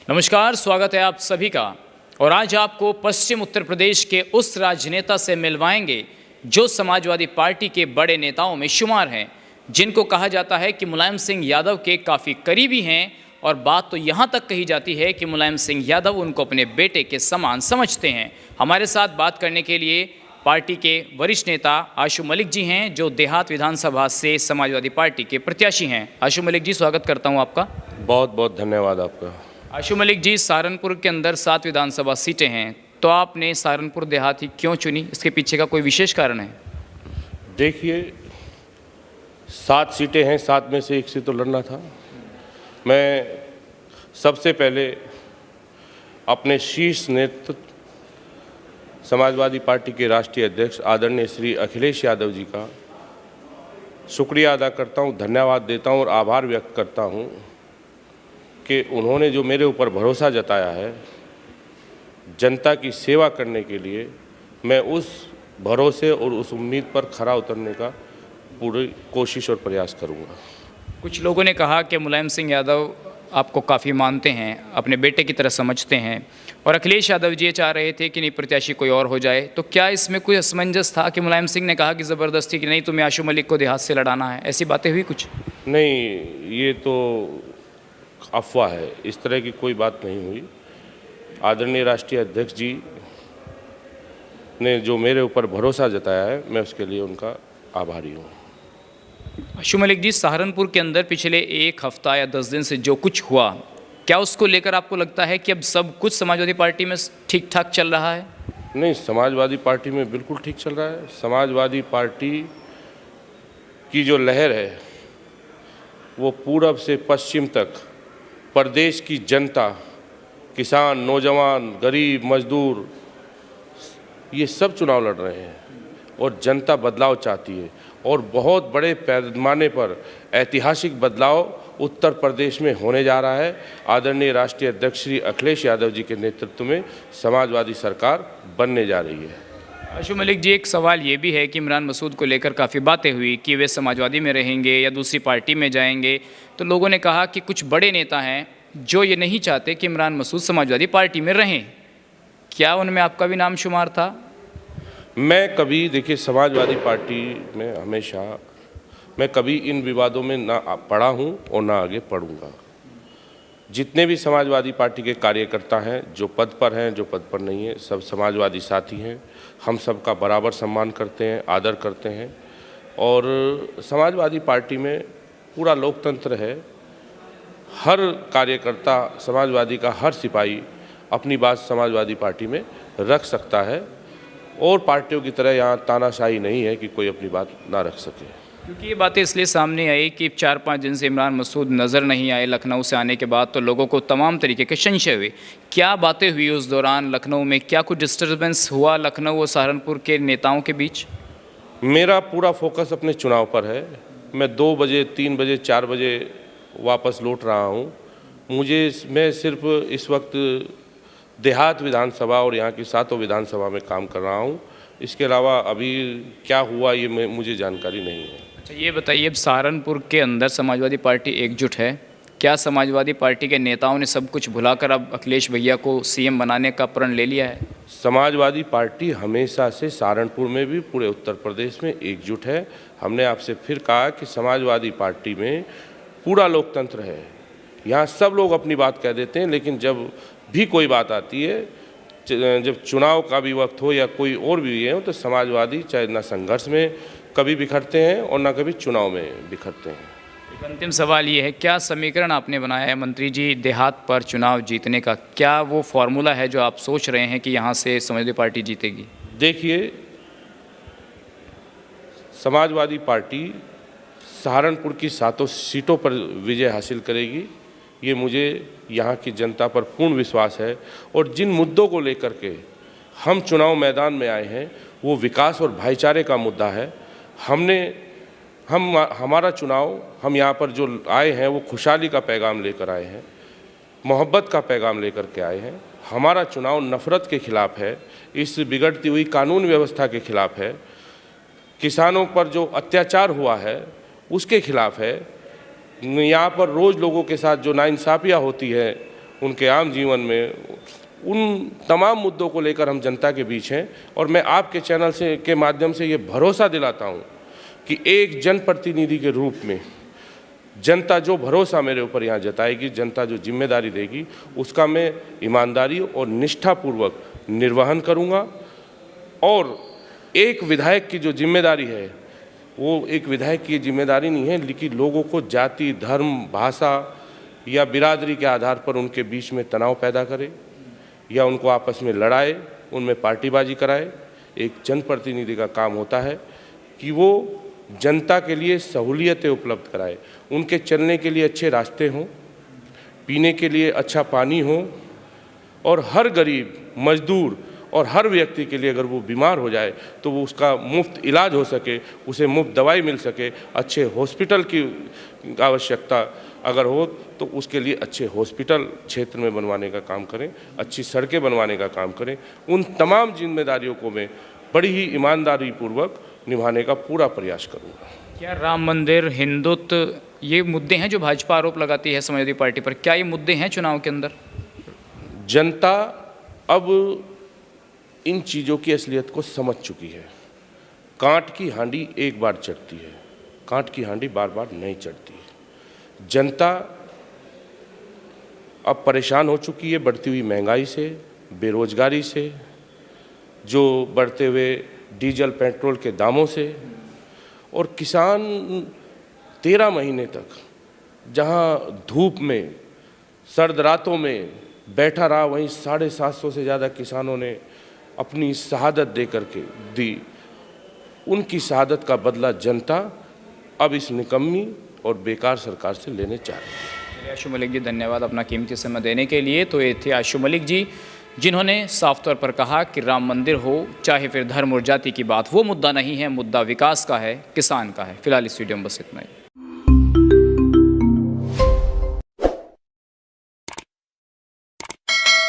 नमस्कार, स्वागत है आप सभी का। और आज आपको पश्चिम उत्तर प्रदेश के उस राजनेता से मिलवाएंगे जो समाजवादी पार्टी के बड़े नेताओं में शुमार हैं, जिनको कहा जाता है कि मुलायम सिंह यादव के काफ़ी करीबी हैं। और बात तो यहाँ तक कही जाती है कि मुलायम सिंह यादव उनको अपने बेटे के समान समझते हैं। हमारे साथ बात करने के लिए पार्टी के वरिष्ठ नेता आशु मलिक जी हैं, जो देहात विधानसभा से समाजवादी पार्टी के प्रत्याशी हैं। आशु मलिक जी, स्वागत करता हूँ आपका। बहुत बहुत धन्यवाद आपका। आशु मलिक जी, सहारनपुर के अंदर 7 विधानसभा सीटें हैं, तो आपने सहारनपुर देहात ही क्यों चुनी? इसके पीछे का कोई विशेष कारण है? देखिए, 7 सीटें हैं, 7 में से एक से तो लड़ना था। मैं सबसे पहले अपने शीर्ष नेतृत्व समाजवादी पार्टी के राष्ट्रीय अध्यक्ष आदरणीय श्री अखिलेश यादव जी का शुक्रिया अदा करता हूं, धन्यवाद देता हूं और आभार व्यक्त करता हूं कि उन्होंने जो मेरे ऊपर भरोसा जताया है जनता की सेवा करने के लिए, मैं उस भरोसे और उस उम्मीद पर खरा उतरने का पूरी कोशिश और प्रयास करूंगा। कुछ लोगों ने कहा कि मुलायम सिंह यादव आपको काफ़ी मानते हैं, अपने बेटे की तरह समझते हैं, और अखिलेश यादव जी ये चाह रहे थे कि नहीं, प्रत्याशी कोई और हो जाए। तो क्या इसमें कोई असमंजस था कि मुलायम सिंह ने कहा कि ज़बरदस्ती कि नहीं, तुम्हें आशु मलिक को देहात से लड़ाना है? ऐसी बातें हुई कुछ? नहीं, ये तो अफवाह है, इस तरह की कोई बात नहीं हुई। आदरणीय राष्ट्रीय अध्यक्ष जी ने जो मेरे ऊपर भरोसा जताया है, मैं उसके लिए उनका आभारी हूँ। आशु मलिक जी, सहारनपुर के अंदर पिछले 1 हफ्ता या 10 दिन से जो कुछ हुआ, क्या उसको लेकर आपको लगता है कि अब सब कुछ समाजवादी पार्टी में ठीक ठाक चल रहा है? नहीं, समाजवादी पार्टी में बिल्कुल ठीक चल रहा है। समाजवादी पार्टी की जो लहर है वो पूरब से पश्चिम तक प्रदेश की जनता, किसान, नौजवान, गरीब, मजदूर, ये सब चुनाव लड़ रहे हैं और जनता बदलाव चाहती है। और बहुत बड़े पैमाने पर ऐतिहासिक बदलाव उत्तर प्रदेश में होने जा रहा है। आदरणीय राष्ट्रीय अध्यक्ष श्री अखिलेश यादव जी के नेतृत्व में समाजवादी सरकार बनने जा रही है। आशु मलिक जी, एक सवाल ये भी है कि इमरान मसूद को लेकर काफ़ी बातें हुई कि वे समाजवादी में रहेंगे या दूसरी पार्टी में जाएंगे। तो लोगों ने कहा कि कुछ बड़े नेता हैं जो ये नहीं चाहते कि इमरान मसूद समाजवादी पार्टी में रहें। क्या उनमें आपका भी नाम शुमार था? मैं कभी, देखिए, समाजवादी पार्टी में हमेशा मैं कभी इन विवादों में ना पड़ा हूं और ना आगे पढ़ूंगा। जितने भी समाजवादी पार्टी के कार्यकर्ता हैं, जो पद पर हैं, जो पद पर नहीं हैं, सब समाजवादी साथी हैं। हम सबका बराबर सम्मान करते हैं, आदर करते हैं। और समाजवादी पार्टी में पूरा लोकतंत्र है। हर कार्यकर्ता, समाजवादी का हर सिपाही अपनी बात समाजवादी पार्टी में रख सकता है और पार्टियों की तरह यहाँ तानाशाही नहीं है कि कोई अपनी बात ना रख सके। क्योंकि ये बातें इसलिए सामने आई कि 4-5 दिन से इमरान मसूद नज़र नहीं आए लखनऊ से आने के बाद, तो लोगों को तमाम तरीके के संशय हुए। क्या बातें हुई उस दौरान लखनऊ में? क्या कुछ डिस्टर्बेंस हुआ लखनऊ और सहारनपुर के नेताओं के बीच? मेरा पूरा फोकस अपने चुनाव पर है। मैं 2 बजे, 3 बजे, 4 बजे वापस लौट रहा हूँ। मैं सिर्फ इस वक्त देहात विधानसभा और यहाँ की 7 विधानसभा में काम कर रहा हूँ। इसके अलावा अभी क्या हुआ ये मुझे जानकारी नहीं है। अच्छा, ये बताइए, अब सहारनपुर के अंदर समाजवादी पार्टी एकजुट है? क्या समाजवादी पार्टी के नेताओं ने सब कुछ भुलाकर अब अखिलेश भैया को सीएम बनाने का प्रण ले लिया है? समाजवादी पार्टी हमेशा से सहारनपुर में भी, पूरे उत्तर प्रदेश में एकजुट है। हमने आपसे फिर कहा कि समाजवादी पार्टी में पूरा लोकतंत्र है। यहाँ सब लोग अपनी बात कह देते हैं, लेकिन जब भी कोई बात आती है, जब चुनाव का भी वक्त हो या कोई और भी है, तो समाजवादी चाहे ना संघर्ष में कभी बिखरते हैं और ना कभी चुनाव में बिखरते हैं। एक अंतिम सवाल ये है, क्या समीकरण आपने बनाया है मंत्री जी देहात पर चुनाव जीतने का? क्या वो फॉर्मूला है जो आप सोच रहे हैं कि यहाँ से समाजवादी पार्टी जीतेगी? देखिए, समाजवादी पार्टी सहारनपुर की 7 सीटों पर विजय हासिल करेगी, ये मुझे यहाँ की जनता पर पूर्ण विश्वास है। और जिन मुद्दों को लेकर के हम चुनाव मैदान में आए हैं, वो विकास और भाईचारे का मुद्दा है। हमारा चुनाव, हम यहाँ पर जो आए हैं वो खुशहाली का पैगाम लेकर आए हैं, मोहब्बत का पैगाम लेकर के आए हैं। हमारा चुनाव नफ़रत के खिलाफ है, इस बिगड़ती हुई कानून व्यवस्था के खिलाफ है, किसानों पर जो अत्याचार हुआ है उसके खिलाफ है। यहाँ पर रोज़ लोगों के साथ जो नाइंसाफ़ियाँ होती है उनके आम जीवन में, उन तमाम मुद्दों को लेकर हम जनता के बीच हैं। और मैं आपके चैनल से के माध्यम से ये भरोसा दिलाता हूँ कि एक जनप्रतिनिधि के रूप में जनता जो भरोसा मेरे ऊपर यहाँ जताएगी, जनता जो जिम्मेदारी देगी, उसका मैं ईमानदारी और निष्ठापूर्वक निर्वहन करूँगा। और एक विधायक की जो जिम्मेदारी है, वो एक विधायक की जिम्मेदारी नहीं है लेकिन लोगों को जाति, धर्म, भाषा या बिरादरी के आधार पर उनके बीच में तनाव पैदा करे या उनको आपस में लड़ाए, उनमें पार्टीबाजी कराए। एक जनप्रतिनिधि का काम होता है कि वो जनता के लिए सहूलियतें उपलब्ध कराए, उनके चलने के लिए अच्छे रास्ते हों, पीने के लिए अच्छा पानी हो, और हर गरीब, मजदूर और हर व्यक्ति के लिए अगर वो बीमार हो जाए तो वो उसका मुफ्त इलाज हो सके, उसे मुफ्त दवाई मिल सके, अच्छे हॉस्पिटल की आवश्यकता अगर हो तो उसके लिए अच्छे हॉस्पिटल क्षेत्र में बनवाने का काम करें, अच्छी सड़कें बनवाने का काम करें। उन तमाम जिम्मेदारियों को मैं बड़ी ही ईमानदारी पूर्वक निभाने का पूरा प्रयास करूँगा। क्या राम मंदिर, हिंदुत्व, ये मुद्दे हैं जो भाजपा आरोप लगाती है समाजवादी पार्टी पर, क्या ये मुद्दे हैं चुनाव के अंदर? जनता अब इन चीज़ों की असलियत को समझ चुकी है। कांट की हांडी एक बार चढ़ती है, कांट की हांडी बार बार नहीं चढ़ती है। जनता अब परेशान हो चुकी है बढ़ती हुई महंगाई से, बेरोजगारी से, जो बढ़ते हुए डीजल पेट्रोल के दामों से। और किसान 13 महीने तक जहां धूप में, सर्द रातों में बैठा रहा, वहीं 750 से ज़्यादा किसानों ने अपनी शहादत दे करके दी। उनकी शहादत का बदला जनता अब इस निकम्मी और बेकार सरकार से लेने चाह रही है। आशु मलिक जी, धन्यवाद अपना कीमती समय देने के लिए। तो ये थे आशु मलिक जी, जिन्होंने साफ तौर पर कहा कि राम मंदिर हो चाहे फिर धर्म और जाति की बात, वो मुद्दा नहीं है, मुद्दा विकास का है, किसान का है। फिलहाल इस वीडियो में बस इतना ही।